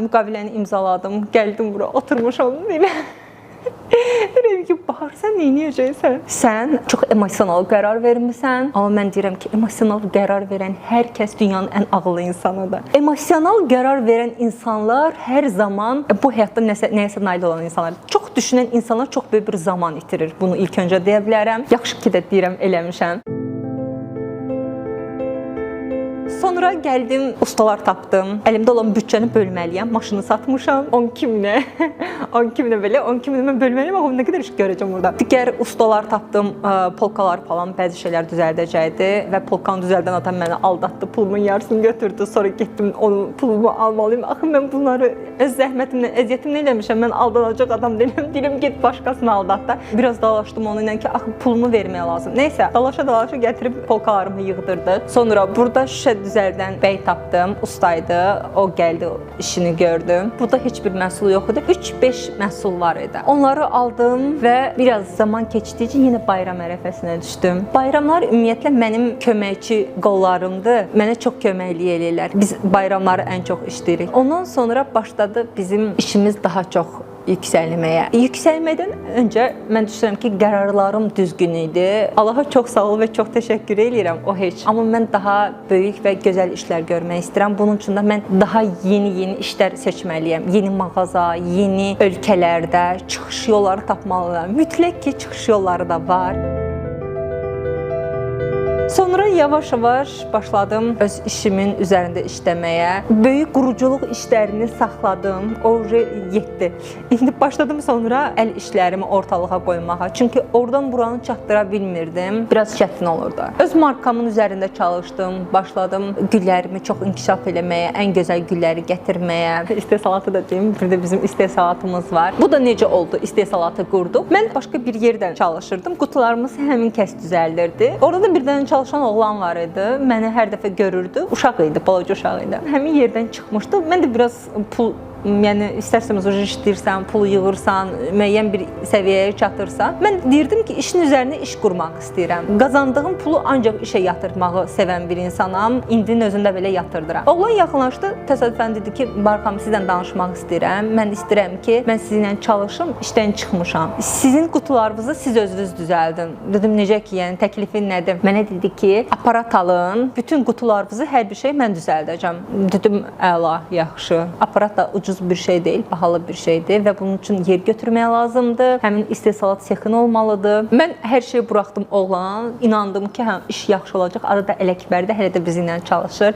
müqaviləni imzaladım, gəldim bura, oturmuşam belə. Deyirəm ki, Bahar, sən nə edəcəksən? Sən çox emosional qərar vermisən, amma mən deyirəm ki, emosional qərar verən hər kəs dünyanın ən ağıllı insanıdır. Emosional qərar verən insanlar hər zaman bu həyatda nəyəsə nail olan insanlar. Çox düşünən insanlar çox böyük bir zaman itirir. Bunu ilk öncə deyə bilərəm. Yaxşı ki də deyirəm, eləmişəm. Sonra gəldim, ustalar tapdım. Əlimdə olan büdcəni bölməliyəm. Maşını satmışam. 12.000-ə. 12.000-ə belə, 12.000-ə mən bölməliyəm. Amma nə qədər iş görəcəm burada. Digər ustalar tapdım. Polkalar falan, bəzi şeylər düzəldəcəkdi və polkanı düzəldən adam məni aldatdı. Pulumun yarısını götürdü. Sonra getdim, onun pulumu almalıyım. Axı mən bunları öz zəhmətimlə, əziyyətimlə eləmişəm. Mən aldanacaq adam deyiləm. Deyirəm, get başqasını aldat da. Biraz dalaşdım onunla ki, axı pulumu verməyə lazım. Nəysə, dalaşa gətirib polkalarımı yığdırdı. Sonra burada şüşə düzəldən bəy tapdım, ustaydı, o gəldi, işini gördüm. Burada heç bir məhsul yox idi, 3-5 məhsul var idi. Onları aldım və biraz zaman keçdikcə yenə bayram ərəfəsinə düşdüm. Bayramlar ümumiyyətlə mənim köməkçi qollarımdır, mənə çox köməklik eləyirlər. Biz bayramları ən çox işləyirik. Ondan sonra başladı bizim işimiz daha çox yüksəlməyə. Yüksəlmədən öncə mən düşünürəm ki, qərarlarım düzgün idi. Allaha çox sağ ol və çox təşəkkür edirəm, o heç. Amma mən daha böyük və gözəl işlər görmək istəyirəm. Bunun üçün də mən daha yeni işlər seçməliyəm. Yeni mağaza, yeni ölkələrdə çıxış yolları tapmalıyam. Mütləq ki, çıxış yolları da var. Sonra yavaş-yavaş başladım öz işimin üzərində işləməyə. Böyük quruculuq işlərini saxladım, o yetdi. İndi başladım sonra əl işlərimi ortalığa qoymağa. Çünki oradan buranı çatdıra bilmirdim. Biraz çətin olurdu. Öz markamın üzərində çalışdım, başladım güllərimi çox inkişaf eləməyə, ən gözəl gülləri gətirməyə. İstehsalatı da deyim, burada bizim istehsalatımız var. Bu da necə oldu? İstehsalatı qurduq. Mən başqa bir yerdən çalışırdım. Qutularımız həmin kəs düzəldirdi. Orada da birdən çalışan oğlan var idi. Məni hər dəfə görürdü. Uşaq idi, balaca uşaq idi. Həmin yerdən çıxmışdı. Mən də biraz pul, yəni istərsəniz işləyirsən, pul yığırsan, müəyyən bir səviyyəyə çatırsan, mən deyirdim ki, işin üzərinə iş qurmaq istəyirəm. Qazandığım pulu ancaq işə yatırmağı sevən bir insanam. İndinin özündə belə yatırdıram. Oğlan yaxınlaşdı, təsadüfən dedi ki, Barxam, sizlə danışmaq istəyirəm. Mən istəyirəm ki, mən sizinlə çalışım, işdən çıxmışam. Sizin qutularınızı siz özünüz düzəldin. Dedim, necə ki, yəni təklifin nədir? Mənə dedi ki, aparat alın, bütün qutularınızı hər bir şey mən düzəldəcəm. Dedim, əla, yaxşı. Aparat da ucuz bir şey deyil, bahalı bir şeydir və bunun üçün yer götürməyə lazımdır. Həmin istehsalat sexin olmalıdır. Mən hər şeyi buraxdım oğlana, inandım ki, iş yaxşı olacaq. Arada Ələkbər də hələ də bizimlə çalışır.